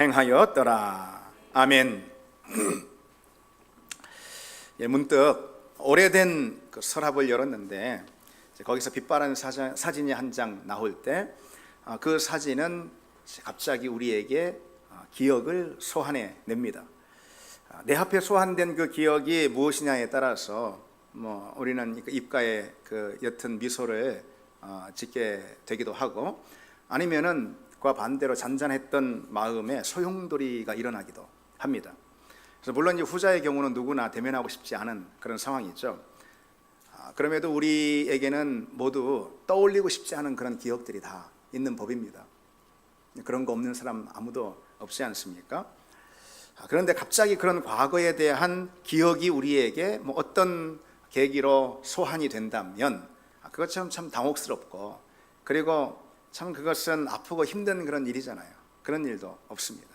행하였더라. 아멘. 문득 오래된 그 서랍을 열었는데 거기서 빛바라는 사진이 한 장 나올 때 그 사진은 갑자기 우리에게 기억을 소환해 냅니다. 내 앞에 소환된 그 기억이 무엇이냐에 따라서 우리는 입가에 그 옅은 미소를 짓게 되기도 하고, 아니면은 그와 반대로 잔잔했던 마음에 소용돌이가 일어나기도 합니다. 그래서 물론 이 후자의 경우는 누구나 대면하고 싶지 않은 그런 상황이죠. 그럼에도 우리에게는 모두 떠올리고 싶지 않은 그런 기억들이 다 있는 법입니다. 그런 거 없는 사람 아무도 없지 않습니까? 그런데 갑자기 그런 과거에 대한 기억이 우리에게 어떤 계기로 소환이 된다면 그것처럼 참 당혹스럽고, 그리고 참 그것은 아프고 힘든 그런 일이잖아요. 그런 일도 없습니다.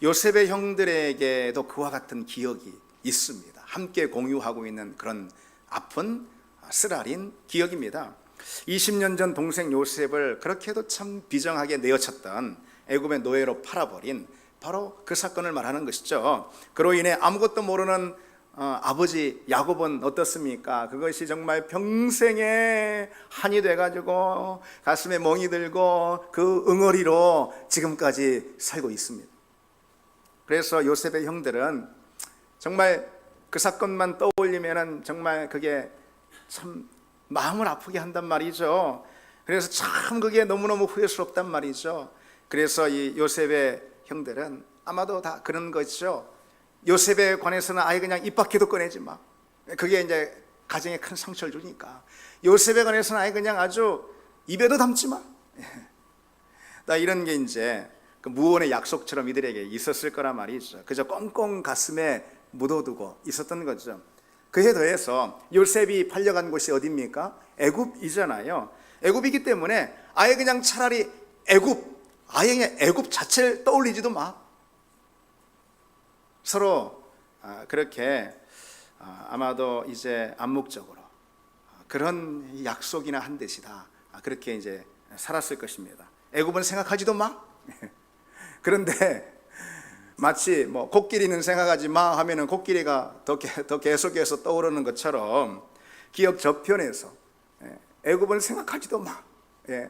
요셉의 형들에게도 그와 같은 기억이 있습니다. 함께 공유하고 있는 그런 아픈 쓰라린 기억입니다. 20년 전 동생 요셉을 그렇게도 참 비정하게 내어쳤던 애굽의 노예로 팔아버린 바로 그 사건을 말하는 것이죠. 그로 인해 아무것도 모르는 아버지 야곱은 어떻습니까? 그것이 정말 평생의 한이 돼가지고 가슴에 멍이 들고 그 응어리로 지금까지 살고 있습니다. 그래서 요셉의 형들은 정말 그 사건만 떠올리면은 정말 그게 참 마음을 아프게 한단 말이죠. 그래서 참 그게 너무너무 후회스럽단 말이죠. 그래서 이 요셉의 형들은 아마도 다 그런 거죠. 요셉에 관해서는 아예 그냥 입 밖에도 꺼내지 마. 그게 이제 가정에 큰 상처를 주니까 요셉에 관해서는 아예 그냥 아주 입에도 담지 마. 나 이런 게 이제 그 무언의 약속처럼 이들에게 있었을 거란 말이죠. 그저 꽁꽁 가슴에 묻어두고 있었던 거죠. 그에 더해서 요셉이 팔려간 곳이 어디입니까? 애굽이잖아요. 애굽이기 때문에 아예 그냥 차라리 아예 그냥 애굽 자체를 떠올리지도 마. 서로 그렇게 아마도 이제 암묵적으로 그런 약속이나 한 듯이다 그렇게 이제 살았을 것입니다. 애굽은 생각하지도 마. 그런데 마치 코끼리는 생각하지 마 하면은 코끼리가 더 계속해서 떠오르는 것처럼 기억 저편에서 애굽은 생각하지도 마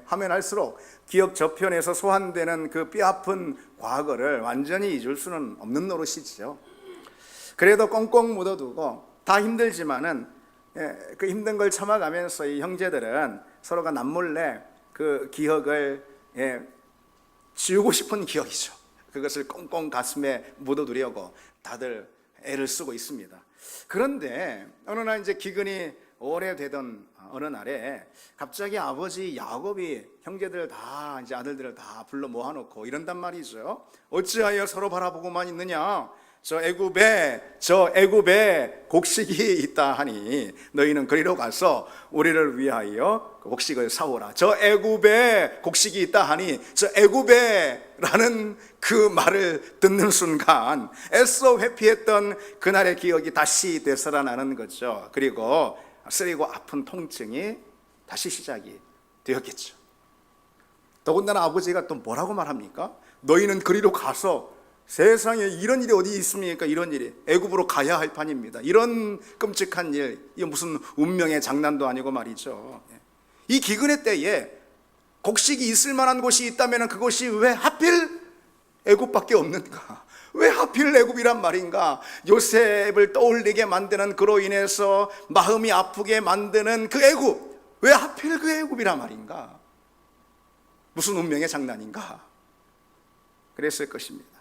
하면 할수록 기억 저편에서 소환되는 그 뼈아픈 과거를 완전히 잊을 수는 없는 노릇이죠. 그래도 꽁꽁 묻어두고 다 힘들지만은 그 힘든 걸 참아가면서 이 형제들은 서로가 남몰래 그 기억을 지우고 싶은 기억이죠. 그것을 꽁꽁 가슴에 묻어두려고 다들 애를 쓰고 있습니다. 그런데 어느 날 이제 기근이 오래되던 어느 날에 갑자기 아버지 야곱이 형제들 다 이제 아들들을 다 불러 모아놓고 이런단 말이죠. 어찌하여 서로 바라보고만 있느냐? 저 애굽에 곡식이 있다 하니 너희는 그리로 가서 우리를 위하여 곡식을 사오라. 저 애굽에 곡식이 있다 하니 저 애굽에 라는 그 말을 듣는 순간 애써 회피했던 그날의 기억이 다시 되살아나는 거죠. 그리고 쓰리고 아픈 통증이 다시 시작이 되었겠죠. 더군다나 아버지가 또 뭐라고 말합니까? 너희는 그리로 가서, 세상에 이런 일이 어디 있습니까? 이런 일이 애굽으로 가야 할 판입니다. 이런 끔찍한 일, 이게 무슨 운명의 장난도 아니고 말이죠. 이 기근의 때에 곡식이 있을 만한 곳이 있다면 그곳이 왜 하필 애굽밖에 없는가? 왜 하필 애굽이란 말인가? 요셉을 떠올리게 만드는, 그로 인해서 마음이 아프게 만드는 그 애굽, 왜 하필 그 애굽이란 말인가? 무슨 운명의 장난인가? 그랬을 것입니다.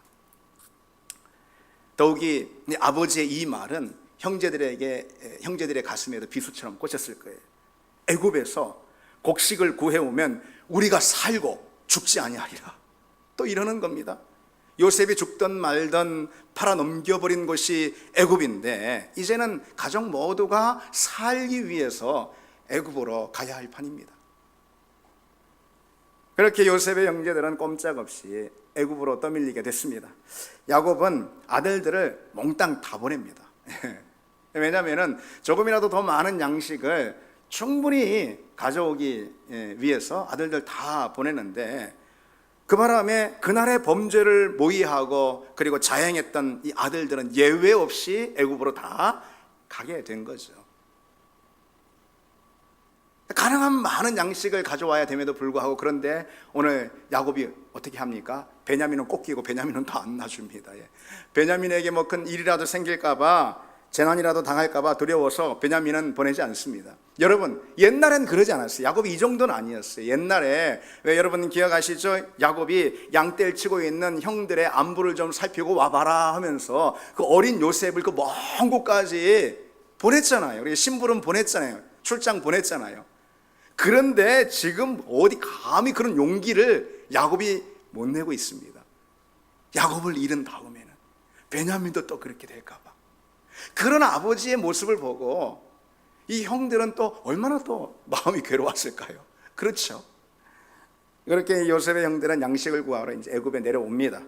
더욱이 아버지의 이 말은 형제들의 가슴에도 비수처럼 꽂혔을 거예요. 애굽에서 곡식을 구해오면 우리가 살고 죽지 아니하리라. 또 이러는 겁니다. 요셉이 죽든 말든 팔아 넘겨버린 곳이 애굽인데 이제는 가족 모두가 살기 위해서 애굽으로 가야 할 판입니다. 그렇게 요셉의 형제들은 꼼짝없이 애굽으로 떠밀리게 됐습니다. 야곱은 아들들을 몽땅 다 보냅니다. 왜냐하면 조금이라도 더 많은 양식을 충분히 가져오기 위해서 아들들 다 보내는데 그 바람에 그날의 범죄를 모의하고 그리고 자행했던 이 아들들은 예외 없이 애굽으로 다 가게 된 거죠. 가능한 많은 양식을 가져와야 됨에도 불구하고, 그런데 오늘 야곱이 어떻게 합니까? 베냐민은 꺾이고 베냐민은 더 안 놔줍니다. 베냐민에게 뭐 큰 일이라도 생길까봐, 재난이라도 당할까봐 두려워서 베냐민은 보내지 않습니다. 여러분, 옛날엔 그러지 않았어요. 야곱이 이 정도는 아니었어요. 옛날에 왜 여러분 기억하시죠? 야곱이 양떼를 치고 있는 형들의 안부를 좀 살피고 와봐라 하면서 그 어린 요셉을 그 먼 곳까지 보냈잖아요. 우리 심부름 보냈잖아요. 출장 보냈잖아요. 그런데 지금 어디 감히 그런 용기를 야곱이 못 내고 있습니다. 야곱을 잃은 다음에는 베냐민도 또 그렇게 될까 봐. 그런 아버지의 모습을 보고 이 형들은 또 얼마나 또 마음이 괴로웠을까요? 그렇죠. 그렇게 요셉의 형들은 양식을 구하러 이제 애굽에 내려옵니다.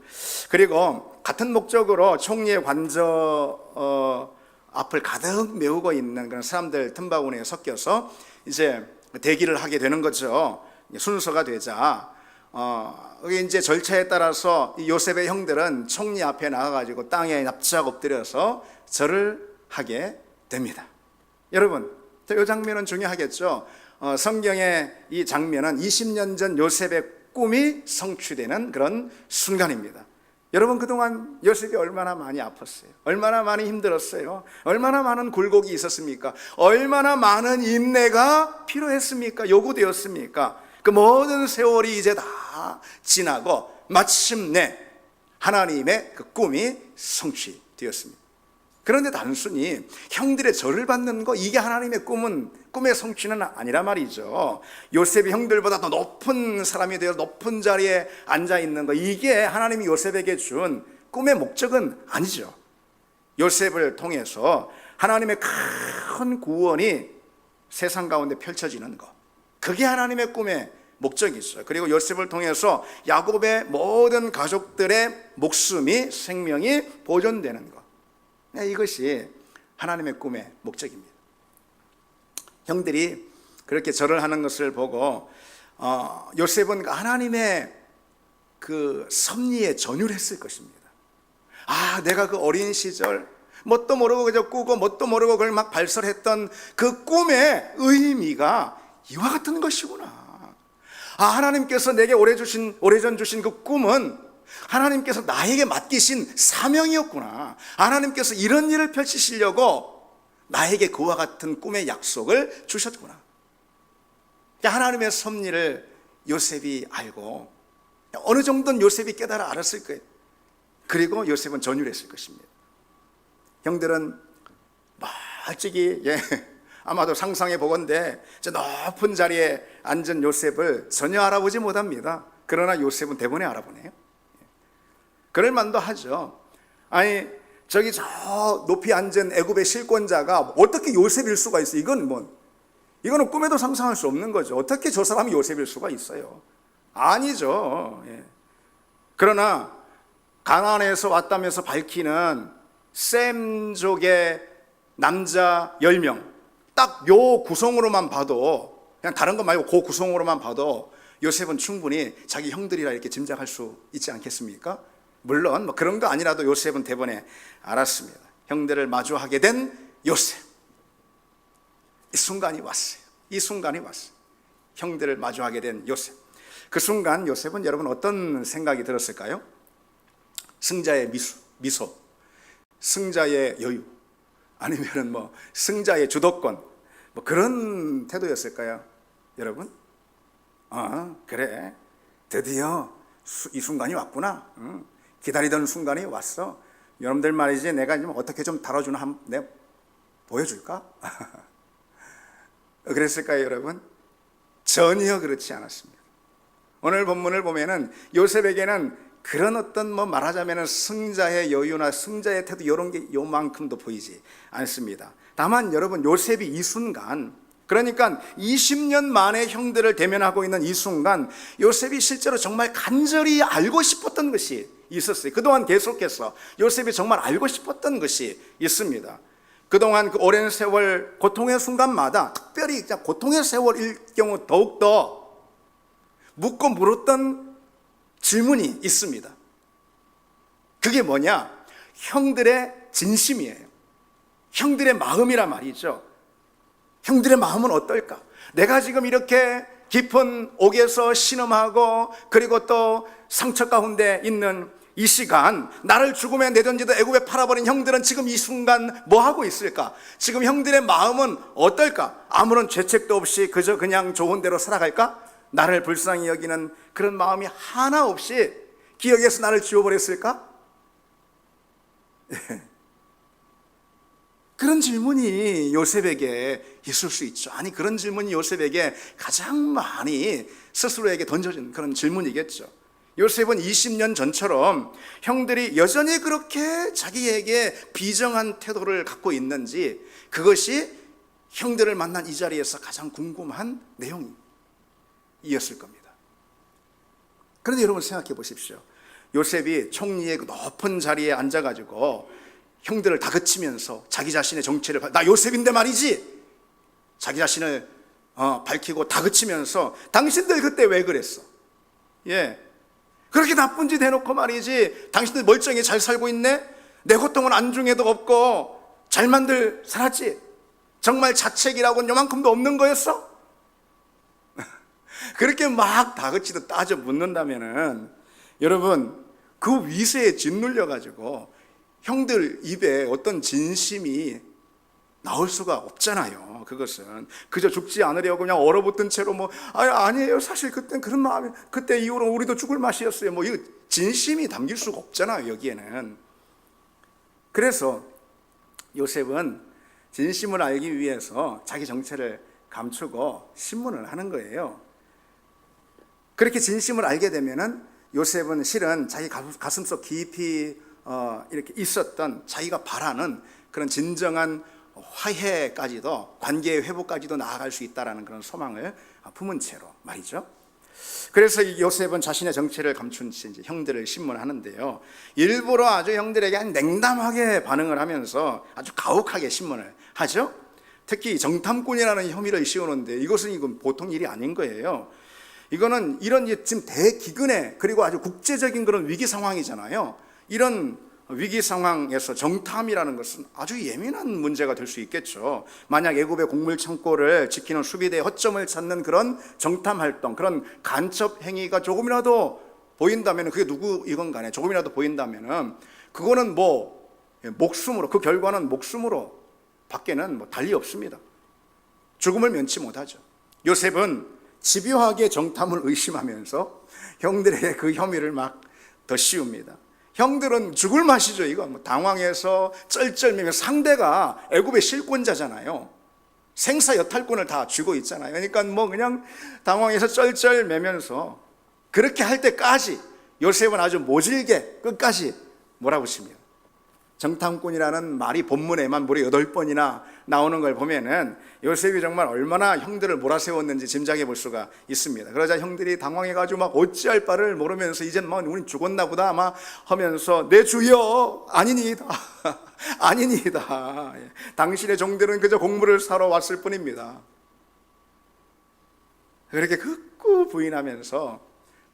그리고 같은 목적으로 총리의 관저 앞을 가득 메우고 있는 그런 사람들 틈바구니에 섞여서 이제 대기를 하게 되는 거죠. 순서가 되자 이제 절차에 따라서 이 요셉의 형들은 총리 앞에 나가가지고 땅에 납작 엎드려서 절을 하게 됩니다. 여러분, 이 장면은 중요하겠죠. 성경의 이 장면은 20년 전 요셉의 꿈이 성취되는 그런 순간입니다. 여러분, 그동안 요셉이 얼마나 많이 아팠어요. 얼마나 많이 힘들었어요. 얼마나 많은 굴곡이 있었습니까? 얼마나 많은 인내가 필요했습니까? 요구되었습니까? 그 모든 세월이 이제 다 지나고 마침내 하나님의 그 꿈이 성취되었습니다. 그런데 단순히 형들의 절을 받는 거, 이게 하나님의 꿈의 성취는 아니라 말이죠. 요셉이 형들보다 더 높은 사람이 되어 높은 자리에 앉아 있는 거, 이게 하나님이 요셉에게 준 꿈의 목적은 아니죠. 요셉을 통해서 하나님의 큰 구원이 세상 가운데 펼쳐지는 거, 그게 하나님의 꿈의 목적이죠. 그리고 요셉을 통해서 야곱의 모든 가족들의 목숨이, 생명이 보존되는 것, 이것이 하나님의 꿈의 목적입니다. 형들이 그렇게 절을 하는 것을 보고 요셉은 하나님의 그 섭리에 전율했을 것입니다. 내가 그 어린 시절 뭣도 모르고 그저 꾸고 뭣도 모르고 그걸 막 발설했던 그 꿈의 의미가 이와 같은 것이구나. 하나님께서 내게 오래전 주신 그 꿈은 하나님께서 나에게 맡기신 사명이었구나. 하나님께서 이런 일을 펼치시려고 나에게 그와 같은 꿈의 약속을 주셨구나. 하나님의 섭리를 요셉이 알고 어느 정도는 요셉이 깨달아 알았을 거예요. 그리고 요셉은 전율했을 것입니다. 형들은 멀찍이 아마도 상상해 보건대 저 높은 자리에 앉은 요셉을 전혀 알아보지 못합니다. 그러나 요셉은 대번에 알아보네요. 그럴 만도 하죠. 아니, 저기 저 높이 앉은 애굽의 실권자가 어떻게 요셉일 수가 있어요? 이거는 꿈에도 상상할 수 없는 거죠. 어떻게 저 사람이 요셉일 수가 있어요? 아니죠. 그러나 가나안에서 왔다면서 밝히는 셈족의 남자 10명, 딱 요 구성으로만 봐도, 그냥 다른 것 말고 그 구성으로만 봐도 요셉은 충분히 자기 형들이라 이렇게 짐작할 수 있지 않겠습니까? 물론 그런 거 아니라도 요셉은 대번에 알았습니다. 형들을 마주하게 된 요셉, 이 순간이 왔어요. 형들을 마주하게 된 요셉. 그 순간 요셉은 여러분 어떤 생각이 들었을까요? 승자의 미소, 승자의 여유, 아니면 승자의 주도권, 그런 태도였을까요? 여러분? 그래, 드디어 이 순간이 왔구나. 기다리던 순간이 왔어. 여러분들 말이지, 내가 어떻게 좀 다뤄주나 내가 보여줄까? 그랬을까요, 여러분? 전혀 그렇지 않았습니다. 오늘 본문을 보면은 요셉에게는 그런 어떤 말하자면 승자의 여유나 승자의 태도 이런 게 요만큼도 보이지 않습니다. 다만 여러분, 요셉이 이 순간, 그러니까 20년 만에 형들을 대면하고 있는 이 순간, 요셉이 실제로 정말 간절히 알고 싶었던 것이 있었어요. 그동안 계속해서 요셉이 정말 알고 싶었던 것이 있습니다. 그동안 그 오랜 세월 고통의 순간마다, 특별히 고통의 세월일 경우 더욱더 묻고 물었던 질문이 있습니다. 그게 뭐냐? 형들의 진심이에요. 형들의 마음이란 말이죠. 형들의 마음은 어떨까? 내가 지금 이렇게 깊은 옥에서 신음하고 그리고 또 상처 가운데 있는 이 시간, 나를 죽음에 내던지도 애굽에 팔아버린 형들은 지금 이 순간 뭐 하고 있을까? 지금 형들의 마음은 어떨까? 아무런 죄책도 없이 그저 그냥 좋은 대로 살아갈까? 나를 불쌍히 여기는 그런 마음이 하나 없이 기억에서 나를 지워버렸을까? 그런 질문이 요셉에게 있을 수 있죠. 아니, 그런 질문이 요셉에게 가장 많이 스스로에게 던져진 그런 질문이겠죠. 요셉은 20년 전처럼 형들이 여전히 그렇게 자기에게 비정한 태도를 갖고 있는지, 그것이 형들을 만난 이 자리에서 가장 궁금한 내용이었을 겁니다. 그런데 여러분 생각해 보십시오. 요셉이 총리의 그 높은 자리에 앉아가지고 형들을 다그치면서 자기 자신의 정체를, 나 요셉인데 말이지, 자기 자신을 밝히고 다그치면서 당신들 그때 왜 그랬어? 그렇게 나쁜 짓 해놓고 말이지, 당신들 멀쩡히 잘 살고 있네? 내 고통은 안중에도 없고 잘만들 살았지? 정말 자책이라고는 요만큼도 없는 거였어? 그렇게 막 다그치듯 따져 묻는다면은, 여러분, 그 위세에 짓눌려가지고 형들 입에 어떤 진심이 나올 수가 없잖아요. 그것은 그저 죽지 않으려고 그냥 얼어붙은 채로 아니에요, 사실 그땐 그런 마음이, 그때 이후로 우리도 죽을 맛이었어요, 이거 진심이 담길 수가 없잖아요, 여기에는. 그래서 요셉은 진심을 알기 위해서 자기 정체를 감추고 신문을 하는 거예요. 그렇게 진심을 알게 되면은 요셉은 실은 자기 가슴속 깊이 이렇게 있었던 자기가 바라는 그런 진정한 화해까지도, 관계의 회복까지도 나아갈 수 있다는 그런 소망을 품은 채로 말이죠. 그래서 요셉은 자신의 정체를 감춘 채 이제 형들을 신문하는데요, 일부러 아주 형들에게 냉담하게 반응을 하면서 아주 가혹하게 신문을 하죠. 특히 정탐꾼이라는 혐의를 씌우는데 이건 보통 일이 아닌 거예요. 이거는 이런 지금 대기근의, 그리고 아주 국제적인 그런 위기 상황이잖아요. 이런 위기 상황에서 정탐이라는 것은 아주 예민한 문제가 될 수 있겠죠. 만약 애굽의 곡물 창고를 지키는 수비대의 허점을 찾는 그런 정탐 활동, 그런 간첩 행위가 조금이라도 보인다면, 그게 누구이건 간에 조금이라도 보인다면 그거는 목숨으로, 그 결과는 목숨으로 밖에는 달리 없습니다. 죽음을 면치 못하죠. 요셉은 집요하게 정탐을 의심하면서 형들에게 그 혐의를 막 더 씌웁니다. 형들은 죽을 맛이죠. 이거 당황해서 쩔쩔매며, 상대가 애굽의 실권자잖아요. 생사 여탈권을 다 쥐고 있잖아요. 그러니까 그냥 당황해서 쩔쩔매면서, 그렇게 할 때까지 요셉은 아주 모질게 끝까지 몰아붙입니다. 정탐꾼이라는 말이 본문에만 무려 8번이나 나오는 걸 보면은 요셉이 정말 얼마나 형들을 몰아세웠는지 짐작해 볼 수가 있습니다. 그러자 형들이 당황해가지고 막 어찌할 바를 모르면서, 이젠 우린 죽었나 보다 아마 하면서, 내 주여, 아니니이다. 아니니이다. 당신의 종들은 그저 곡물을 사러 왔을 뿐입니다. 그렇게 극구 부인하면서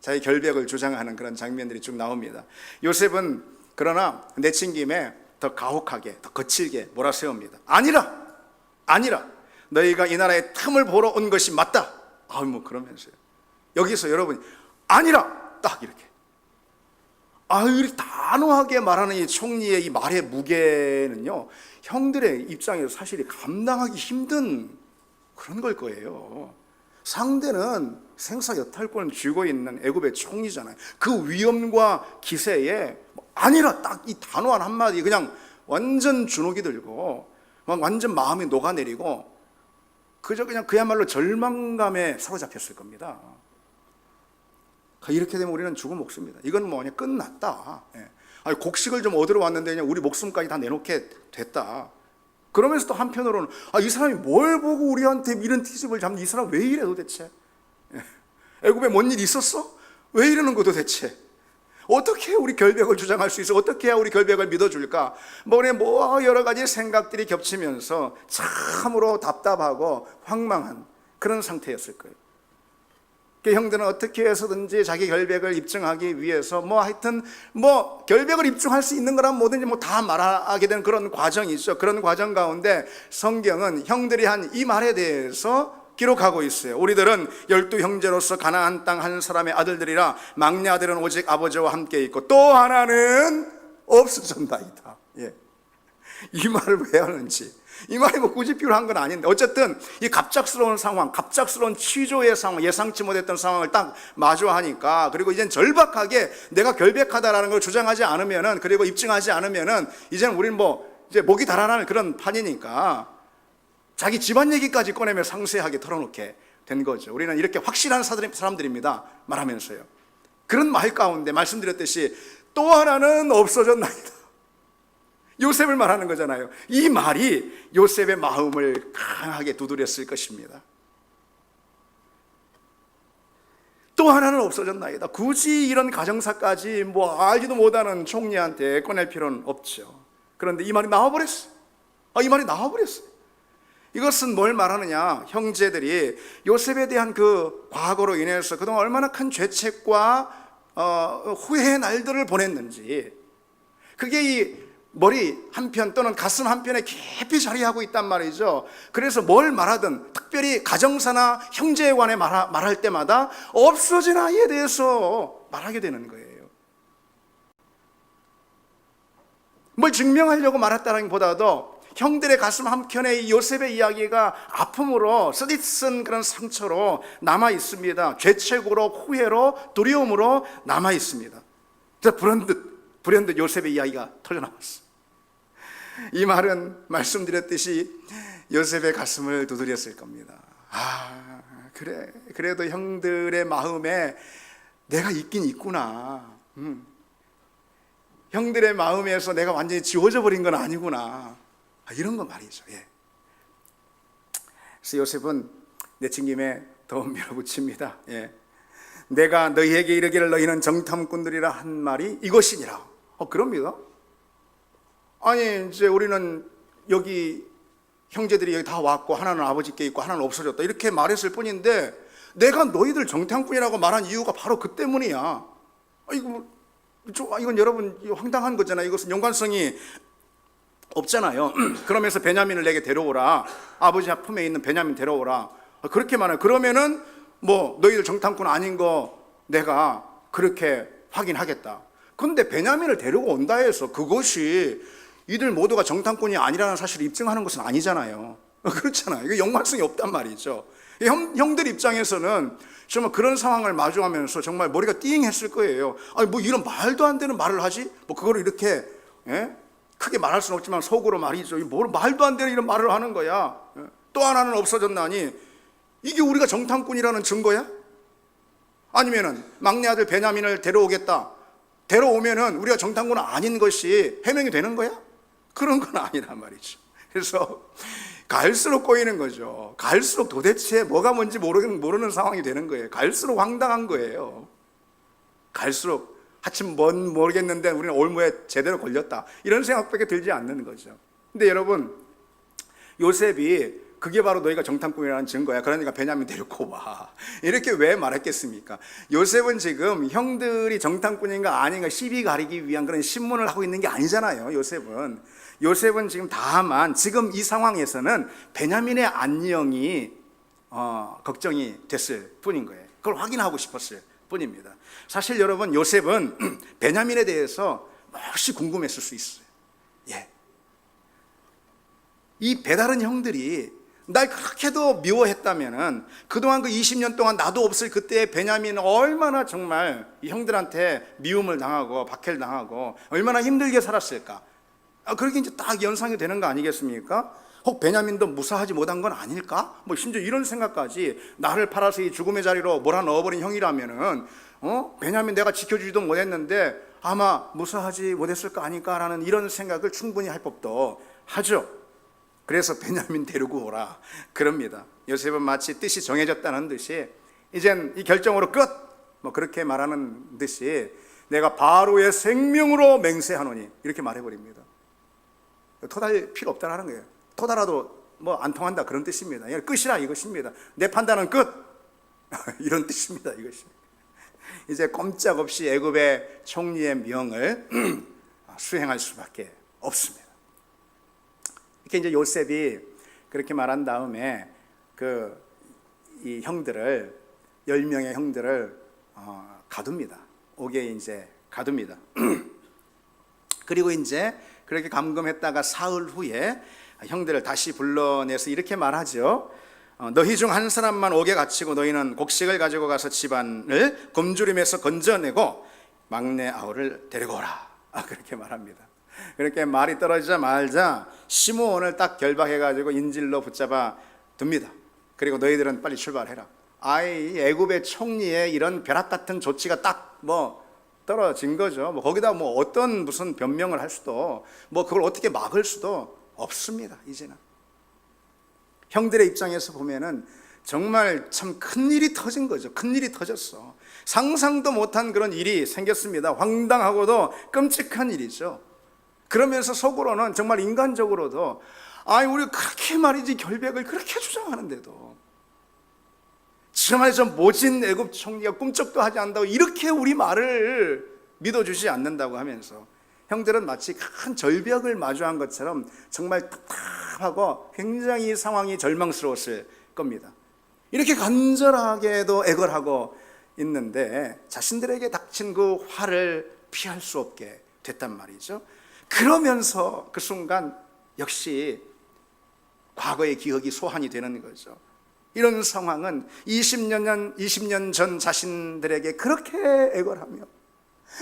자기 결백을 주장하는 그런 장면들이 쭉 나옵니다. 요셉은 그러나 내친 김에 더 가혹하게, 더 거칠게 몰아세웁니다. 아니라 너희가 이 나라의 틈을 보러 온 것이 맞다. 그러면서요, 여기서 여러분, 아니라 딱 이렇게 이렇게 단호하게 말하는 이 총리의 이 말의 무게는요, 형들의 입장에서 사실 감당하기 힘든 그런 걸 거예요. 상대는 생사 여탈권을 쥐고 있는 애굽의 총리잖아요. 그 위엄과 기세에 아니라 딱 이 단호한 한마디, 그냥 완전 주눅이 들고 막 완전 마음이 녹아내리고 그냥 그야말로 절망감에 사로잡혔을 겁니다. 이렇게 되면 우리는 죽음 목숨입니다. 이건 그냥 끝났다. 곡식을 좀 얻으러 왔는데 그냥 우리 목숨까지 다 내놓게 됐다. 그러면서 또 한편으로는 이 사람이 뭘 보고 우리한테 이런 트집을 잡는, 이 사람 왜 이래 도대체? 애굽에 뭔 일 있었어? 왜 이러는 거 도대체? 어떻게 우리 결백을 주장할 수 있어? 어떻게 해야 우리 결백을 믿어줄까? 여러 가지 생각들이 겹치면서 참으로 답답하고 황망한 그런 상태였을 거예요. 그 형들은 어떻게 해서든지 자기 결백을 입증하기 위해서 하여튼 결백을 입증할 수 있는 거란 뭐든지 다 말하게 되는 그런 과정이죠. 그런 과정 가운데 성경은 형들이 한 이 말에 대해서 기록하고 있어요. 우리들은 12 형제로서 가나안 땅 한 사람의 아들들이라 막내 아들은 오직 아버지와 함께 있고 또 하나는 없어졌나이다. 예. 이 말을 왜 하는지, 이 말이 굳이 필요한 건 아닌데, 어쨌든 이 갑작스러운 상황, 갑작스러운 취조의 상황, 예상치 못했던 상황을 딱 마주하니까, 그리고 이젠 절박하게 내가 결백하다라는 걸 주장하지 않으면은, 그리고 입증하지 않으면은 이제는 우리는 이제 목이 달아나는 그런 판이니까 자기 집안 얘기까지 꺼내며 상세하게 털어놓게 된 거죠. 우리는 이렇게 확실한 사람들입니다 말하면서요. 그런 말 가운데 말씀드렸듯이 또 하나는 없어졌나이다, 요셉을 말하는 거잖아요. 이 말이 요셉의 마음을 강하게 두드렸을 것입니다. 또 하나는 없어졌나이다. 굳이 이런 가정사까지 알지도 못하는 총리한테 꺼낼 필요는 없죠. 그런데 이 말이 나와버렸어요. 이 말이 나와버렸어요. 이것은 뭘 말하느냐, 형제들이 요셉에 대한 그 과거로 인해서 그동안 얼마나 큰 죄책과 후회의 날들을 보냈는지, 그게 이 머리 한편 또는 가슴 한편에 깊이 자리하고 있단 말이죠. 그래서 뭘 말하든, 특별히 가정사나 형제에 관해 말할 때마다 없어진 아이에 대해서 말하게 되는 거예요. 뭘 증명하려고 말했다기보다도 형들의 가슴 한켠에 이 요셉의 이야기가 아픔으로 쓰디쓴 그런 상처로 남아 있습니다. 죄책으로, 후회로, 두려움으로 남아 있습니다. 그래서 불현듯 요셉의 이야기가 터져나왔어. 이 말은 말씀드렸듯이 요셉의 가슴을 두드렸을 겁니다. 그래도 형들의 마음에 내가 있긴 있구나. 형들의 마음에서 내가 완전히 지워져 버린 건 아니구나. 이런 거 말이죠. 예. 그래서 요셉은 내친김에 더 밀어붙입니다. 예. 내가 너희에게 이르기를 너희는 정탐꾼들이라 한 말이 이것이니라. 그럽니다. 아니, 이제 우리는 여기 형제들이 여기 다 왔고 하나는 아버지께 있고 하나는 없어졌다, 이렇게 말했을 뿐인데 내가 너희들 정탐꾼이라고 말한 이유가 바로 그 때문이야. 이건 여러분 황당한 거잖아요. 이것은 연관성이 없잖아요. 그러면서 베냐민을 내게 데려오라, 아버지 품에 있는 베냐민 데려오라, 그렇게 말해요. 그러면은 너희들 정탐꾼 아닌 거 내가 그렇게 확인하겠다. 근데 베냐민을 데리고 온다 해서 그것이 이들 모두가 정탐꾼이 아니라는 사실을 입증하는 것은 아니잖아요. 그렇잖아요. 이거 연관성이 없단 말이죠. 형들 입장에서는 정말 그런 상황을 마주하면서 정말 머리가 띵했을 거예요. 이런 말도 안 되는 말을 하지? 그거를 이렇게 크게 말할 수는 없지만 속으로 말이죠. 말도 안 되는 이런 말을 하는 거야. 또 하나는 없어졌나니 이게 우리가 정탐꾼이라는 증거야? 아니면은 막내 아들 베냐민을 데려오겠다, 데려오면은 우리가 정탐꾼은 아닌 것이 해명이 되는 거야? 그런 건 아니란 말이죠. 그래서 갈수록 꼬이는 거죠. 갈수록 도대체 뭐가 뭔지 모르는 상황이 되는 거예요. 갈수록 황당한 거예요. 갈수록 하여튼 뭔 모르겠는데 우리는 올무에 제대로 걸렸다, 이런 생각밖에 들지 않는 거죠. 근데 여러분, 요셉이 그게 바로 너희가 정탐꾼이라는 증거야, 그러니까 베냐민 데리고 와, 이렇게 왜 말했겠습니까? 요셉은 지금 형들이 정탐꾼인가 아닌가 시비 가리기 위한 그런 신문을 하고 있는 게 아니잖아요. 요셉은 지금 다만 지금 이 상황에서는 베냐민의 안녕이 걱정이 됐을 뿐인 거예요. 그걸 확인하고 싶었을 뿐입니다. 사실 여러분, 요셉은 베냐민에 대해서 몹시 궁금했을 수 있어요. 예. 이 배다른 형들이 날 그렇게도 미워했다면은 그동안 그 20년 동안 나도 없을 그때의 베냐민은 얼마나 정말 이 형들한테 미움을 당하고 박해를 당하고 얼마나 힘들게 살았을까. 그렇게 이제 딱 연상이 되는 거 아니겠습니까? 혹 베냐민도 무사하지 못한 건 아닐까? 심지어 이런 생각까지, 나를 팔아서 이 죽음의 자리로 몰아넣어버린 형이라면은 베냐민 내가 지켜주지도 못했는데 아마 무사하지 못했을 거 아닐까라는 이런 생각을 충분히 할 법도 하죠. 그래서 베냐민 데리고 오라 그럽니다. 요셉은 마치 뜻이 정해졌다는 듯이 이젠 이 결정으로 끝, 그렇게 말하는 듯이 내가 바로의 생명으로 맹세하노니, 이렇게 말해버립니다. 토달 필요 없다는 거예요. 토달아도 안 통한다, 그런 뜻입니다. 끝이라 이것입니다. 내 판단은 끝. 이런 뜻입니다. 이것이 이제 꼼짝없이 애굽의 총리의 명을 수행할 수밖에 없습니다. 이렇게 이제 요셉이 그렇게 말한 다음에 이 형들을 10명의 형들을 가둡니다. 옥에 이제 가둡니다. 그리고 이제 그렇게 감금했다가 사흘 후에 형들을 다시 불러내서 이렇게 말하죠. 너희 중 한 사람만 옥에 갇히고 너희는 곡식을 가지고 가서 집안을 굶주림에서 건져내고 막내 아우를 데리고 오라. 그렇게 말합니다. 그렇게 말이 떨어지자마자 시므온을 딱 결박해가지고 인질로 붙잡아 둡니다. 그리고 너희들은 빨리 출발해라. 애굽의 총리의 이런 벼락 같은 조치가 딱 떨어진 거죠. 거기다 어떤 무슨 변명을 할 수도 그걸 어떻게 막을 수도 없습니다. 이제는 형들의 입장에서 보면은 정말 참 큰일이 터진 거죠. 큰일이 터졌어. 상상도 못한 그런 일이 생겼습니다. 황당하고도 끔찍한 일이죠. 그러면서 속으로는 정말 인간적으로도 우리 그렇게 말이지 결백을 그렇게 주장하는데도 정말 저 모진 애굽 총리가 꿈쩍도 하지 않는다고 이렇게 우리 말을 믿어주지 않는다고 하면서 형들은 마치 큰 절벽을 마주한 것처럼 정말 답답하고 굉장히 상황이 절망스러웠을 겁니다. 이렇게 간절하게도 애걸하고 있는데 자신들에게 닥친 그 화를 피할 수 없게 됐단 말이죠. 그러면서 그 순간 역시 과거의 기억이 소환이 되는 거죠. 이런 상황은 20년 전 자신들에게 그렇게 애걸하며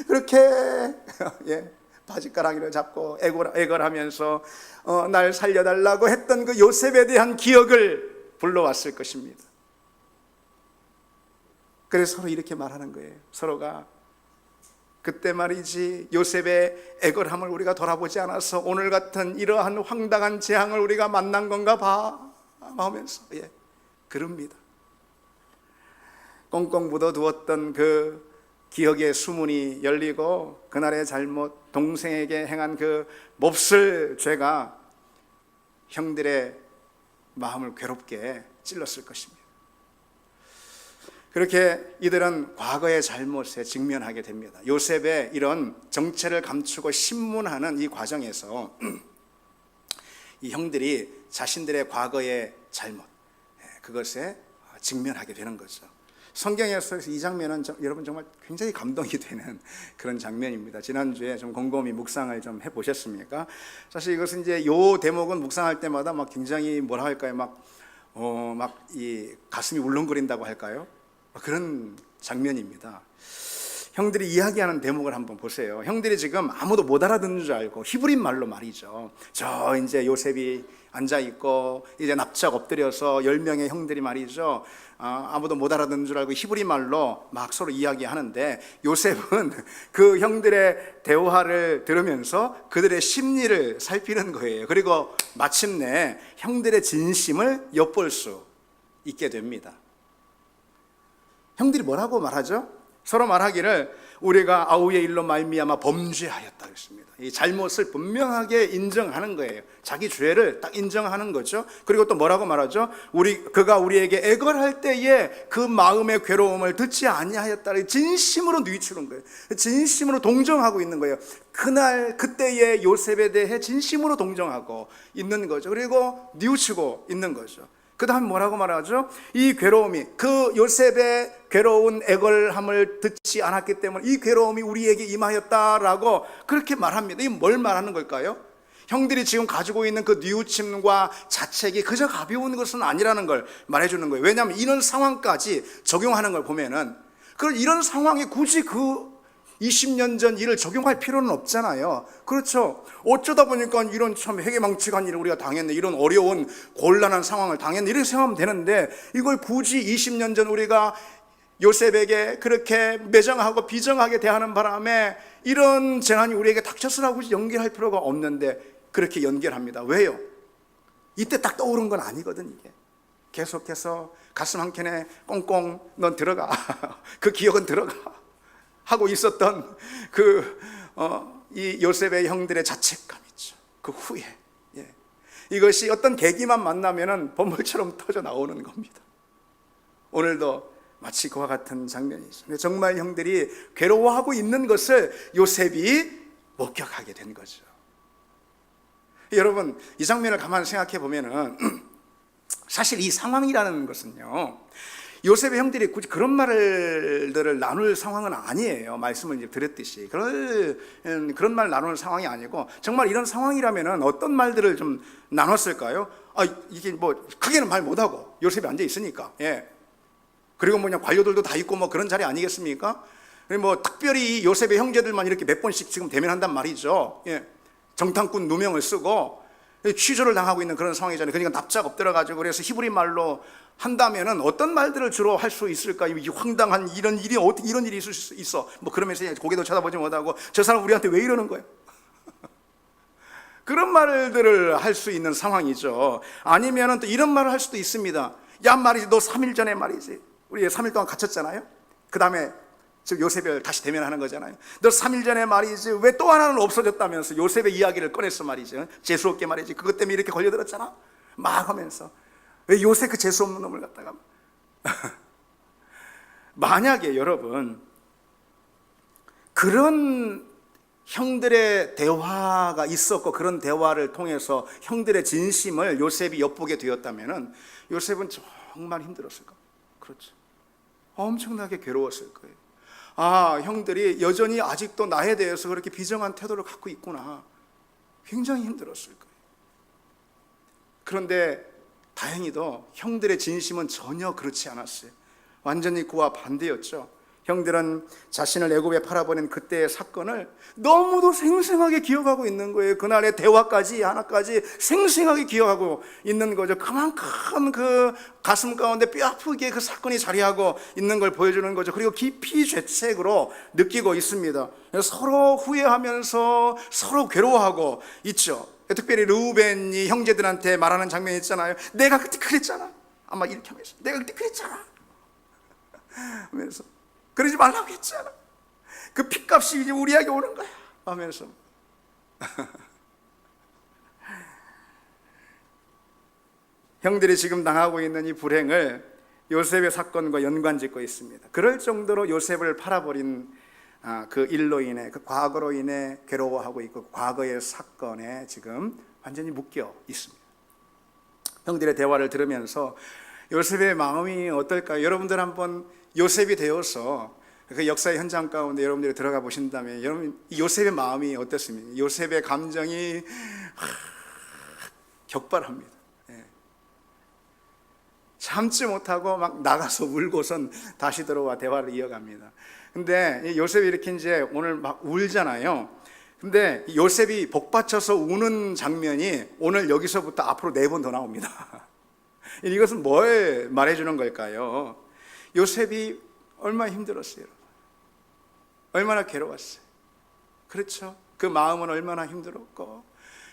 그렇게 바지가랑이를 잡고 애걸하면서 날 살려달라고 했던 그 요셉에 대한 기억을 불러왔을 것입니다. 그래서 서로 이렇게 말하는 거예요. 서로가 그때 말이지 요셉의 애걸함을 우리가 돌아보지 않아서 오늘 같은 이러한 황당한 재앙을 우리가 만난 건가 봐 하면서 그럽니다. 꽁꽁 묻어두었던 그 기억의 수문이 열리고 그날의 잘못, 동생에게 행한 그 몹쓸 죄가 형들의 마음을 괴롭게 찔렀을 것입니다. 그렇게 이들은 과거의 잘못에 직면하게 됩니다. 요셉의 이런 정체를 감추고 신문하는 이 과정에서 이 형들이 자신들의 과거의 잘못, 그것에 직면하게 되는 거죠. 성경에서 이 장면은 여러분 정말 굉장히 감동이 되는 그런 장면입니다. 지난주에 좀 곰곰이 묵상을 좀 해보셨습니까? 사실 이것은 이제 요 대목은 묵상할 때마다 굉장히 뭐라 할까요? 이 가슴이 울렁거린다고 할까요? 그런 장면입니다. 형들이 이야기하는 대목을 한번 보세요. 형들이 지금 아무도 못 알아듣는 줄 알고 히브리 말로 말이죠. 저 이제 요셉이 앉아 있고 이제 납작 엎드려서 10명의 형들이 말이죠. 아무도 못 알아듣는 줄 알고 히브리 말로 막 서로 이야기하는데 요셉은 그 형들의 대화를 들으면서 그들의 심리를 살피는 거예요. 그리고 마침내 형들의 진심을 엿볼 수 있게 됩니다. 형들이 뭐라고 말하죠? 서로 말하기를 우리가 아우의 일로 말미암아 범죄하였다 그랬습니다. 이 잘못을 분명하게 인정하는 거예요. 자기 죄를 딱 인정하는 거죠. 그리고 또 뭐라고 말하죠? 그가 우리에게 애걸할 때에 그 마음의 괴로움을 듣지 아니하였다. 진심으로 뉘우치는 거예요. 진심으로 동정하고 있는 거예요. 그때의 요셉에 대해 진심으로 동정하고 있는 거죠. 그리고 뉘우치고 있는 거죠. 그 다음 뭐라고 말하죠? 이 괴로움이 그 요셉의 괴로운 애걸함을 듣지 않았기 때문에 이 괴로움이 우리에게 임하였다라고 그렇게 말합니다. 이게 뭘 말하는 걸까요? 형들이 지금 가지고 있는 그 뉘우침과 자책이 그저 가벼운 것은 아니라는 걸 말해주는 거예요. 왜냐하면 이런 상황까지 적용하는 걸 보면은 이런 상황에 굳이 20년 전 일을 적용할 필요는 없잖아요. 그렇죠. 어쩌다 보니까 이런 참 회개망측한 일을 우리가 당했네, 이런 어려운 곤란한 상황을 당했네, 이렇게 생각하면 되는데 이걸 굳이 20년 전 우리가 요셉에게 그렇게 매정하고 비정하게 대하는 바람에 이런 재난이 우리에게 닥쳤으라고 연결할 필요가 없는데 그렇게 연결합니다. 왜요? 이때 딱 떠오른 건 아니거든. 이게 계속해서 가슴 한켠에 꽁꽁 넌 들어가 그 기억은 들어가 하고 있었던 이 요셉의 형들의 자책감 있죠. 그 후에 이것이 어떤 계기만 만나면은 번물처럼 터져 나오는 겁니다. 오늘도 마치 그와 같은 장면이죠. 근데 정말 형들이 괴로워하고 있는 것을 요셉이 목격하게 된 거죠. 여러분, 이 장면을 가만히 생각해 보면은 사실 이 상황이라는 것은요, 요셉의 형들이 굳이 그런 말들을 나눌 상황은 아니에요. 말씀을 이제 드렸듯이 그런 말 나눌 상황이 아니고, 정말 이런 상황이라면은 어떤 말들을 좀 나눴을까요? 이게 뭐 크게는 말 못하고 요셉이 앉아 있으니까, 그리고 그냥 관료들도 다 있고 뭐 그런 자리 아니겠습니까? 뭐 특별히 요셉의 형제들만 이렇게 몇 번씩 지금 대면한단 말이죠. 정탐꾼 누명을 쓰고 취조를 당하고 있는 그런 상황이잖아요. 그러니까 납작 엎드려가지고, 그래서 히브리 말로 한다면은 어떤 말들을 주로 할 수 있을까? 이 황당한 이런 일이 어떻게 이런 일이 있을 수 있어? 뭐 그러면서 고개도 쳐다보지 못하고, 저 사람 우리한테 왜 이러는 거야? 그런 말들을 할 수 있는 상황이죠. 아니면은 또 이런 말을 할 수도 있습니다. 야, 말이지, 너 3일 전에 말이지, 우리 3일 동안 갇혔잖아요. 그 다음에 지금 요셉을 다시 대면하는 거잖아요. 너 3일 전에 말이지, 왜 또 하나는 없어졌다면서 요셉의 이야기를 꺼냈어 말이죠. 재수없게 말이지, 그것 때문에 이렇게 걸려들었잖아 막 하면서, 왜 요셉 그 재수없는 놈을 갖다가 만약에 여러분 그런 형들의 대화가 있었고, 그런 대화를 통해서 형들의 진심을 요셉이 엿보게 되었다면 요셉은 정말 힘들었을 거예요. 그렇죠. 엄청나게 괴로웠을 거예요. 형들이 여전히 아직도 나에 대해서 그렇게 비정한 태도를 갖고 있구나. 굉장히 힘들었을 거예요. 그런데 다행히도 형들의 진심은 전혀 그렇지 않았어요. 완전히 그와 반대였죠. 형들은 자신을 애굽에 팔아버린 그때의 사건을 너무도 생생하게 기억하고 있는 거예요. 그날의 대화까지 하나까지 생생하게 기억하고 있는 거죠. 그만큼 그 가슴 가운데 뼈 아프게 그 사건이 자리하고 있는 걸 보여주는 거죠. 그리고 깊이 죄책으로 느끼고 있습니다. 서로 후회하면서 서로 괴로워하고 있죠. 특별히 르우벤이 형제들한테 말하는 장면이 있잖아요. 내가 그때 그랬잖아. 아마 이렇게 하면서, 내가 그때 그랬잖아 하면서, 그러지 말라고 했잖아. 그 핏값이 이제 우리에게 오는 거야 하면서 형들이 지금 당하고 있는 이 불행을 요셉의 사건과 연관짓고 있습니다. 그럴 정도로 요셉을 팔아버린 그 일로 인해, 그 과거로 인해 괴로워하고 있고, 과거의 사건에 지금 완전히 묶여 있습니다. 형들의 대화를 들으면서 요셉의 마음이 어떨까요? 여러분들 한번 요셉이 되어서 그 역사의 현장 가운데 여러분들이 들어가 보신다면, 여러분 요셉의 마음이 어떻습니까? 요셉의 감정이 격발합니다. 참지 못하고 막 나가서 울고선 다시 들어와 대화를 이어갑니다. 근데 요셉이 이렇게 이제 오늘 막 울잖아요. 근데 요셉이 복받쳐서 우는 장면이 오늘 여기서부터 앞으로 4번 더 나옵니다. 이것은 뭘 말해주는 걸까요? 요셉이 얼마나 힘들었어요. 얼마나 괴로웠어요. 그렇죠? 그 마음은 얼마나 힘들었고,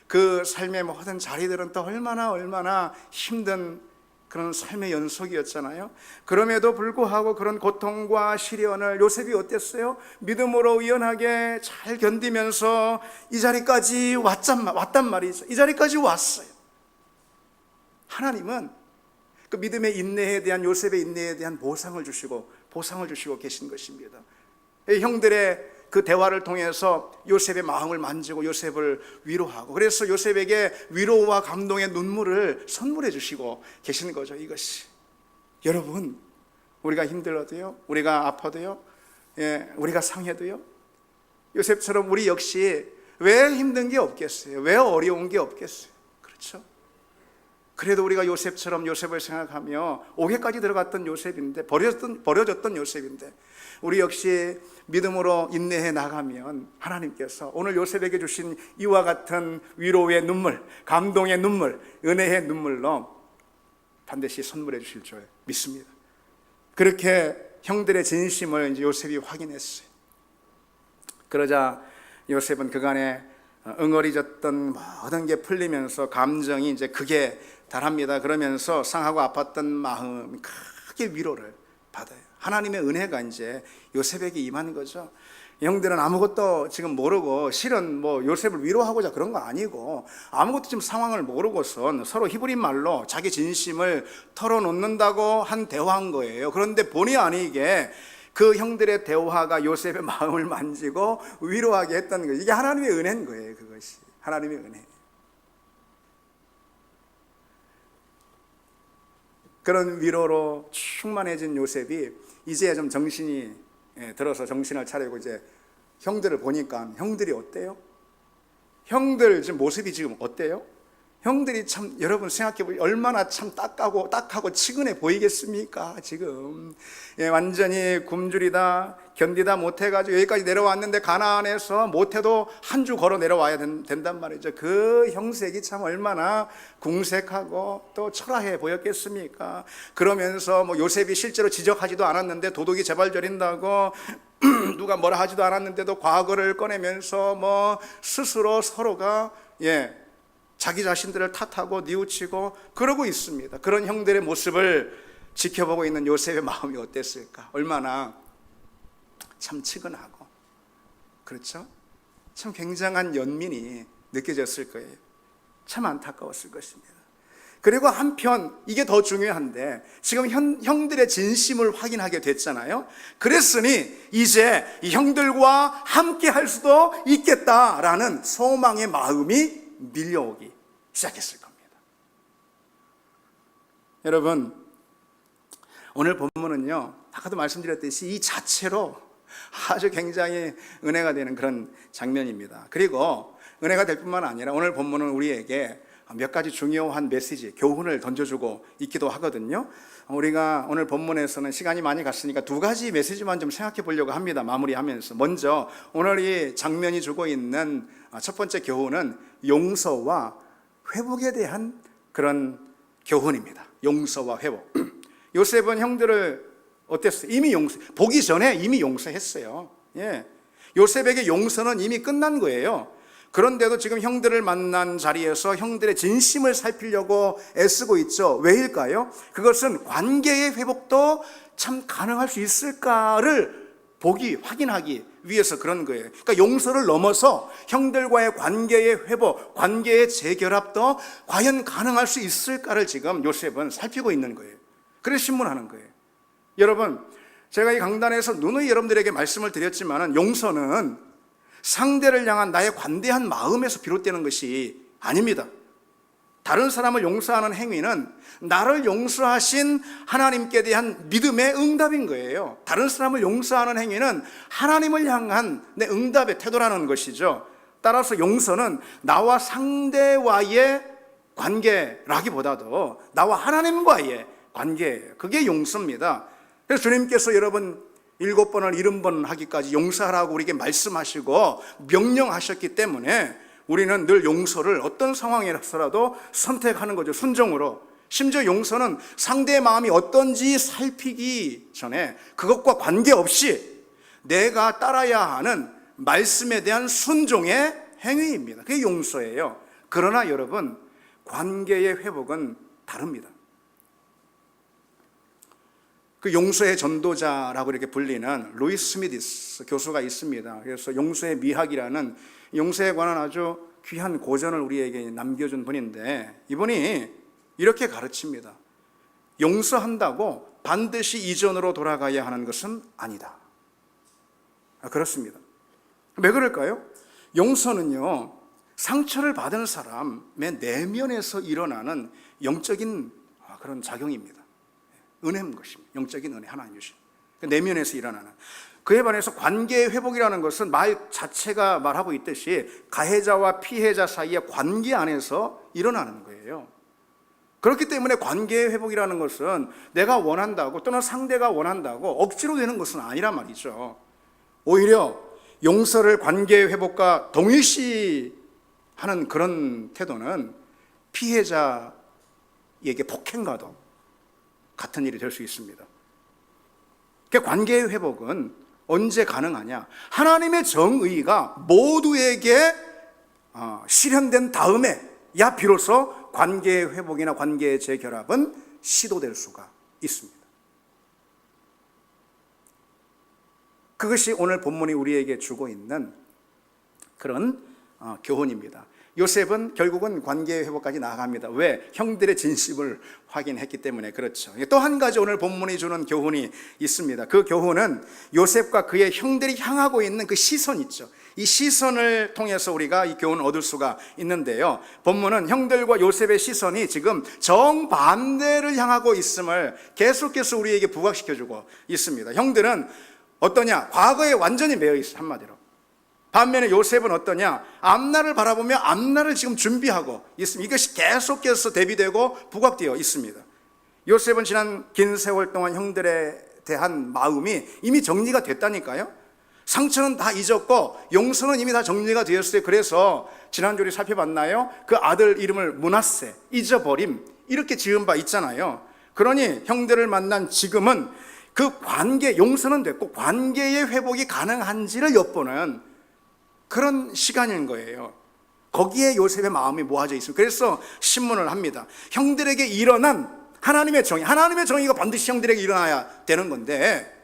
그 삶의 모든 자리들은 또 얼마나 힘든 그런 삶의 연속이었잖아요. 그럼에도 불구하고 그런 고통과 시련을 요셉이 어땠어요? 믿음으로 의연하게 잘 견디면서 이 자리까지 왔단 말이죠. 이 자리까지 왔어요. 하나님은 그 믿음의 인내에 대한, 요셉의 인내에 대한 보상을 주시고 계신 것입니다. 형들의 그 대화를 통해서 요셉의 마음을 만지고 요셉을 위로하고, 그래서 요셉에게 위로와 감동의 눈물을 선물해 주시고 계시는 거죠. 이것이 여러분, 우리가 힘들어도요, 우리가 아파도요, 우리가 상해도요, 요셉처럼 우리 역시 왜 힘든 게 없겠어요? 왜 어려운 게 없겠어요? 그렇죠? 그래도 우리가 요셉처럼 요셉을 생각하며 옥에까지 들어갔던 요셉인데, 버려졌던 요셉인데, 우리 역시 믿음으로 인내해 나가면 하나님께서 오늘 요셉에게 주신 이와 같은 위로의 눈물, 감동의 눈물, 은혜의 눈물로 반드시 선물해 주실 줄 믿습니다. 그렇게 형들의 진심을 이제 요셉이 확인했어요. 그러자 요셉은 그간에 응어리졌던 모든 게 풀리면서 감정이 이제 극에 달합니다. 그러면서 상하고 아팠던 마음이 크게 위로를 받아요. 하나님의 은혜가 이제 요셉에게 임한 거죠. 형들은 아무것도 지금 모르고 실은 뭐 요셉을 위로하고자 그런 거 아니고 아무것도 지금 상황을 모르고선 서로 히브리 말로 자기 진심을 털어놓는다고 한 대화인 거예요. 그런데 본의 아니게 그 형들의 대화가 요셉의 마음을 만지고 위로하게 했다는 거예요. 이게 하나님의 은혜인 거예요. 그것이 하나님의 은혜. 그런 위로로 충만해진 요셉이 이제 좀 정신이 들어서 정신을 차리고 이제 형들을 보니까 형들이 어때요? 형들 지금 모습이 지금 어때요? 형들이 참 여러분 생각해보면 얼마나 참 딱하고 치근해 보이겠습니까? 지금 완전히 굶주리다 견디다 못해가지고 여기까지 내려왔는데 가나안에서 못해도 한 주 걸어 내려와야 된단 말이죠. 그 형색이 참 얼마나 궁색하고 또 초라해 보였겠습니까? 그러면서 뭐 요셉이 실제로 지적하지도 않았는데 도둑이 재발 저린다고 누가 뭐라 하지도 않았는데도 과거를 꺼내면서 뭐 스스로 서로가 자기 자신들을 탓하고 뉘우치고 그러고 있습니다. 그런 형들의 모습을 지켜보고 있는 요셉의 마음이 어땠을까? 얼마나 참 치근하고, 그렇죠? 참 굉장한 연민이 느껴졌을 거예요. 참 안타까웠을 것입니다. 그리고 한편 이게 더 중요한데 지금 형들의 진심을 확인하게 됐잖아요. 그랬으니 이제 이 형들과 함께 할 수도 있겠다라는 소망의 마음이 밀려오기 시작했을 겁니다. 여러분, 오늘 본문은요, 아까도 말씀드렸듯이 이 자체로 아주 굉장히 은혜가 되는 그런 장면입니다. 그리고 은혜가 될 뿐만 아니라 오늘 본문은 우리에게 몇 가지 중요한 메시지, 교훈을 던져주고 있기도 하거든요. 우리가 오늘 본문에서는 시간이 많이 갔으니까 두 가지 메시지만 좀 생각해 보려고 합니다. 마무리하면서 먼저 오늘 이 장면이 주고 있는 첫 번째 교훈은 용서와 회복에 대한 그런 교훈입니다. 용서와 회복. 요셉은 형들을 어땠어요? 이미 보기 전에 이미 용서했어요. 요셉에게 용서는 이미 끝난 거예요. 그런데도 지금 형들을 만난 자리에서 형들의 진심을 살피려고 애쓰고 있죠. 왜일까요? 그것은 관계의 회복도 참 가능할 수 있을까를 확인하기 위해서 그런 거예요. 그러니까 용서를 넘어서 형들과의 관계의 회복, 관계의 재결합도 과연 가능할 수 있을까를 지금 요셉은 살피고 있는 거예요. 그래서 신문하는 거예요. 여러분, 제가 이 강단에서 누누이 여러분들에게 말씀을 드렸지만 용서는 상대를 향한 나의 관대한 마음에서 비롯되는 것이 아닙니다. 다른 사람을 용서하는 행위는 나를 용서하신 하나님께 대한 믿음의 응답인 거예요. 다른 사람을 용서하는 행위는 하나님을 향한 내 응답의 태도라는 것이죠. 따라서 용서는 나와 상대와의 관계라기보다도 나와 하나님과의 관계예요. 그게 용서입니다. 그래서 주님께서 여러분 7번을 70번 하기까지 용서하라고 우리에게 말씀하시고 명령하셨기 때문에 우리는 늘 용서를 어떤 상황이라서라도 선택하는 거죠. 순종으로. 심지어 용서는 상대의 마음이 어떤지 살피기 전에 그것과 관계없이 내가 따라야 하는 말씀에 대한 순종의 행위입니다. 그게 용서예요. 그러나 여러분, 관계의 회복은 다릅니다. 그 용서의 전도자라고 이렇게 불리는 루이스 스미디스 교수가 있습니다. 그래서 용서의 미학이라는 용서에 관한 아주 귀한 고전을 우리에게 남겨준 분인데 이분이 이렇게 가르칩니다. 용서한다고 반드시 이전으로 돌아가야 하는 것은 아니다. 그렇습니다. 왜 그럴까요? 용서는요, 상처를 받은 사람의 내면에서 일어나는 영적인 그런 작용입니다. 은혜인 것입니다. 영적인 은혜, 하나님 주신 내면에서 일어나는. 그에 반해서 관계의 회복이라는 것은 말 자체가 말하고 있듯이 가해자와 피해자 사이의 관계 안에서 일어나는 거예요. 그렇기 때문에 관계의 회복이라는 것은 내가 원한다고 또는 상대가 원한다고 억지로 되는 것은 아니란 말이죠. 오히려 용서를 관계의 회복과 동일시하는 그런 태도는 피해자에게 폭행과도 같은 일이 될 수 있습니다. 관계의 회복은 언제 가능하냐? 하나님의 정의가 모두에게 실현된 다음에야 비로소 관계의 회복이나 관계의 재결합은 시도될 수가 있습니다. 그것이 오늘 본문이 우리에게 주고 있는 그런 교훈입니다. 요셉은 결국은 관계 회복까지 나아갑니다. 왜? 형들의 진심을 확인했기 때문에 그렇죠. 또 한 가지 오늘 본문이 주는 교훈이 있습니다. 그 교훈은 요셉과 그의 형들이 향하고 있는 그 시선 있죠. 이 시선을 통해서 우리가 이 교훈을 얻을 수가 있는데요. 본문은 형들과 요셉의 시선이 지금 정반대를 향하고 있음을 계속해서 우리에게 부각시켜주고 있습니다. 형들은 어떠냐? 과거에 완전히 매여 있어요. 한마디로. 반면에 요셉은 어떠냐? 앞날을 바라보며 앞날을 지금 준비하고 있습니다. 이것이 계속해서 대비되고 부각되어 있습니다. 요셉은 지난 긴 세월 동안 형들에 대한 마음이 이미 정리가 됐다니까요. 상처는 다 잊었고 용서는 이미 다 정리가 되었어요. 그래서 지난주에 살펴봤나요? 그 아들 이름을 므낫세, 잊어버림, 이렇게 지은 바 있잖아요. 그러니 형들을 만난 지금은 그 관계, 용서는 됐고 관계의 회복이 가능한지를 엿보는 그런 시간인 거예요. 거기에 요셉의 마음이 모아져 있습니다. 그래서 신문을 합니다. 형들에게 일어난 하나님의 정의, 하나님의 정의가 반드시 형들에게 일어나야 되는 건데,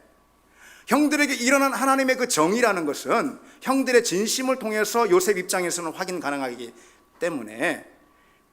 형들에게 일어난 하나님의 그 정의라는 것은 형들의 진심을 통해서 요셉 입장에서는 확인 가능하기 때문에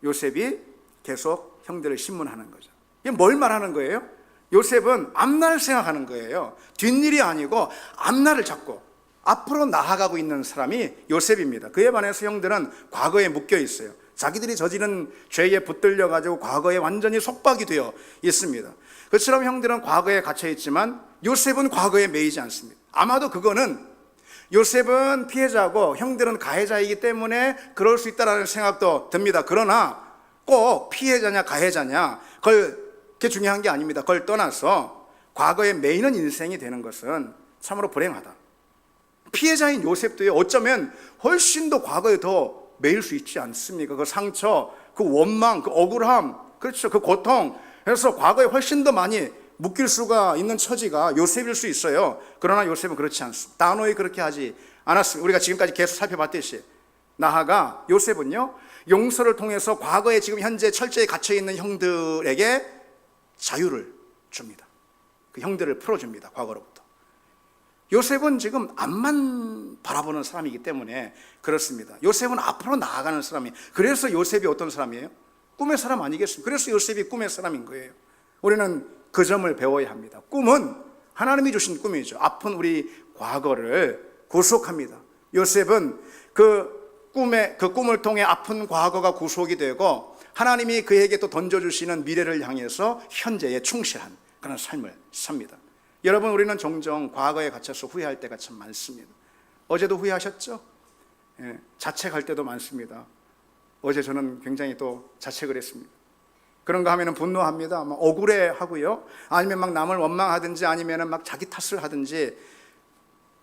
요셉이 계속 형들을 신문하는 거죠. 이게 뭘 말하는 거예요? 요셉은 앞날을 생각하는 거예요. 뒷일이 아니고 앞날을 잡고 앞으로 나아가고 있는 사람이 요셉입니다. 그에 반해서 형들은 과거에 묶여 있어요. 자기들이 저지른 죄에 붙들려 가지고 과거에 완전히 속박이 되어 있습니다. 그처럼 형들은 과거에 갇혀 있지만 요셉은 과거에 매이지 않습니다. 아마도 그거는 요셉은 피해자고 형들은 가해자이기 때문에 그럴 수 있다는 생각도 듭니다. 그러나 꼭 피해자냐 가해자냐 그게 중요한 게 아닙니다. 그걸 떠나서 과거에 매이는 인생이 되는 것은 참으로 불행하다. 피해자인 요셉도요, 어쩌면 훨씬 더 과거에 더 매일 수 있지 않습니까? 그 상처, 그 원망, 그 억울함, 그렇죠, 그 고통, 그래서 과거에 훨씬 더 많이 묶일 수가 있는 처지가 요셉일 수 있어요. 그러나 요셉은 그렇지 않습니다. 단호히 그렇게 하지 않았습니다. 우리가 지금까지 계속 살펴봤듯이 나아가 요셉은요, 용서를 통해서 과거에 지금 현재 철저히 갇혀있는 형들에게 자유를 줍니다. 그 형들을 풀어줍니다. 과거로부터. 요셉은 지금 앞만 바라보는 사람이기 때문에 그렇습니다. 요셉은 앞으로 나아가는 사람이, 그래서 요셉이 어떤 사람이에요? 꿈의 사람 아니겠습니까? 그래서 요셉이 꿈의 사람인 거예요. 우리는 그 점을 배워야 합니다. 꿈은 하나님이 주신 꿈이죠. 아픈 우리 과거를 구속합니다. 요셉은 그 꿈을 통해 아픈 과거가 구속이 되고 하나님이 그에게 또 던져주시는 미래를 향해서 현재에 충실한 그런 삶을 삽니다. 여러분, 우리는 종종 과거에 갇혀서 후회할 때가 참 많습니다. 어제도 후회하셨죠? 자책할 때도 많습니다. 어제 저는 굉장히 또 자책을 했습니다. 그런가 하면 분노합니다. 막 억울해하고요. 아니면 막 남을 원망하든지 아니면 막 자기 탓을 하든지,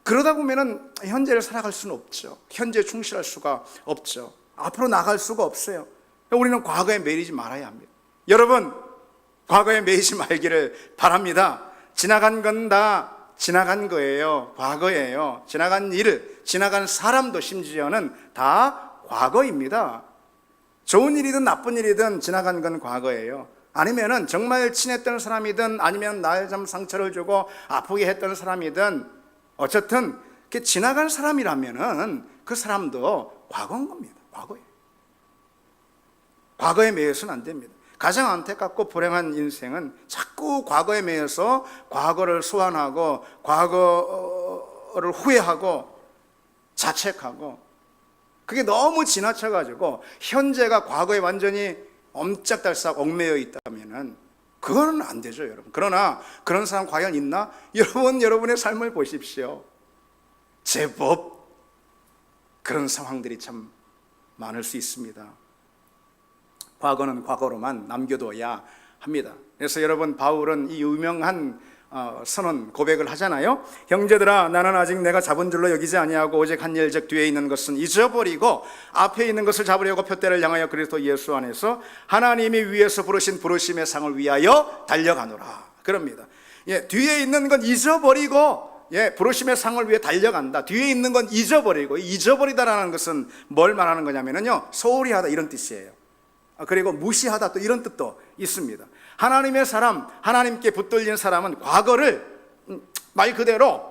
그러다 보면은 현재를 살아갈 수는 없죠. 현재에 충실할 수가 없죠. 앞으로 나갈 수가 없어요. 우리는 과거에 매이지 말아야 합니다. 여러분, 과거에 매이지 말기를 바랍니다. 지나간 건 다 지나간 거예요. 과거예요. 지나간 일, 지나간 사람도 심지어는 다 과거입니다. 좋은 일이든 나쁜 일이든 지나간 건 과거예요. 아니면은 정말 친했던 사람이든 아니면 나에 좀 상처를 주고 아프게 했던 사람이든 어쨌든 그 지나간 사람이라면은 그 사람도 과거인 겁니다. 과거예요. 과거에 매여서는 안 됩니다. 가장 안타깝고 불행한 인생은 자꾸 과거에 매여서 과거를 소환하고 과거를 후회하고 자책하고, 그게 너무 지나쳐가지고 현재가 과거에 완전히 엄짝달싹 얽매여 있다면은 그거는 안 되죠, 여러분. 그러나 그런 사람 과연 있나? 여러분의 삶을 보십시오. 제법 그런 상황들이 참 많을 수 있습니다. 과거는 과거로만 남겨둬야 합니다. 그래서 여러분, 바울은 이 유명한 선언 고백을 하잖아요. 형제들아, 나는 아직 내가 잡은 줄로 여기지 아니하고 오직 한 일 즉 뒤에 있는 것은 잊어버리고 앞에 있는 것을 잡으려고 표대를 향하여 그리스도 예수 안에서 하나님이 위에서 부르신 부르심의 상을 위하여 달려가노라. 그럽니다. 뒤에 있는 건 잊어버리고 부르심의 상을 위해 달려간다. 뒤에 있는 건 잊어버리고, 잊어버리다라는 것은 뭘 말하는 거냐면요, 소홀히 하다 이런 뜻이에요. 그리고 무시하다 또 이런 뜻도 있습니다. 하나님의 사람, 하나님께 붙들린 사람은 과거를 말 그대로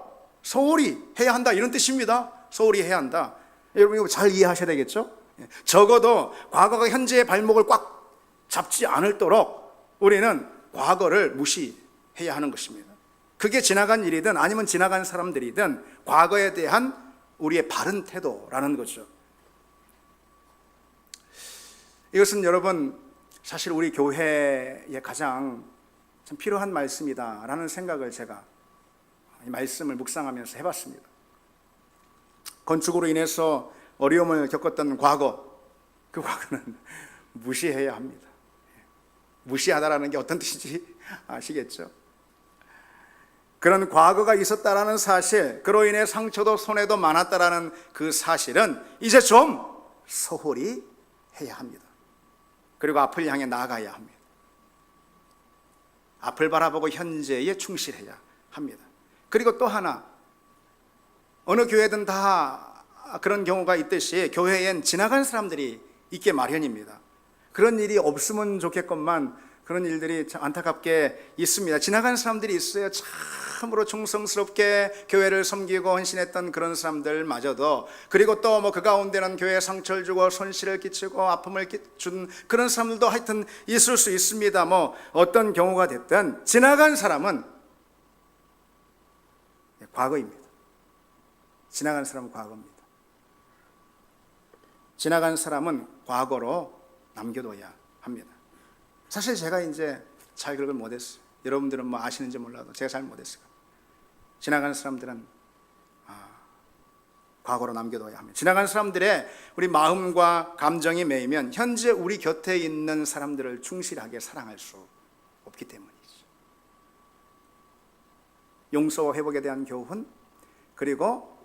소홀히 해야 한다, 이런 뜻입니다. 소홀히 해야 한다. 여러분 이거 잘 이해하셔야 되겠죠? 적어도 과거가 현재의 발목을 꽉 잡지 않도록 우리는 과거를 무시해야 하는 것입니다. 그게 지나간 일이든 아니면 지나간 사람들이든 과거에 대한 우리의 바른 태도라는 거죠. 이것은 여러분 사실 우리 교회에 가장 참 필요한 말씀이다라는 생각을 제가 이 말씀을 묵상하면서 해봤습니다. 건축으로 인해서 어려움을 겪었던 과거, 그 과거는 무시해야 합니다. 무시하다라는 게 어떤 뜻인지 아시겠죠? 그런 과거가 있었다라는 사실, 그로 인해 상처도 손해도 많았다라는 그 사실은 이제 좀 소홀히 해야 합니다. 그리고 앞을 향해 나아가야 합니다. 앞을 바라보고 현재에 충실해야 합니다. 그리고 또 하나, 어느 교회든 다 그런 경우가 있듯이 교회엔 지나간 사람들이 있게 마련입니다. 그런 일이 없으면 좋겠건만 그런 일들이 참 안타깝게 있습니다. 지나간 사람들이 있어요. 참으로 충성스럽게 교회를 섬기고 헌신했던 그런 사람들마저도, 그리고 또 그 가운데는 교회에 상처를 주고 손실을 끼치고 아픔을 준 그런 사람들도 하여튼 있을 수 있습니다. 어떤 경우가 됐든 지나간 사람은 과거입니다. 지나간 사람은 과거입니다. 지나간 사람은 과거로 남겨둬야 합니다. 사실 제가 이제 잘 그걸 못했어요. 여러분들은 아시는지 몰라도 제가 잘 못했어요. 지나간 사람들은 과거로 남겨둬야 합니다. 지나간 사람들의 우리 마음과 감정이 매이면 현재 우리 곁에 있는 사람들을 충실하게 사랑할 수 없기 때문이죠. 용서와 회복에 대한 교훈, 그리고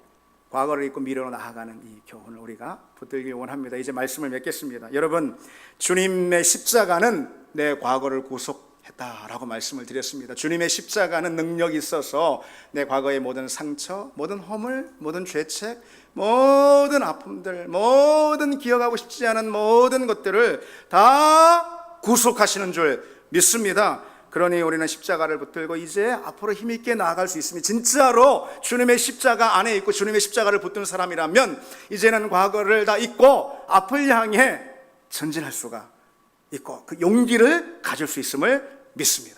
과거를 잊고 미래로 나아가는 이 교훈을 우리가 붙들길 원합니다. 이제 말씀을 맺겠습니다. 여러분, 주님의 십자가는 내 과거를 구속했다라고 말씀을 드렸습니다. 주님의 십자가는 능력이 있어서 내 과거의 모든 상처, 모든 허물, 모든 죄책, 모든 아픔들, 모든 기억하고 싶지 않은 모든 것들을 다 구속하시는 줄 믿습니다. 그러니 우리는 십자가를 붙들고 이제 앞으로 힘있게 나아갈 수 있습니다. 진짜로 주님의 십자가 안에 있고 주님의 십자가를 붙든 사람이라면 이제는 과거를 다 잊고 앞을 향해 전진할 수가 있고 그 용기를 가질 수 있음을 믿습니다.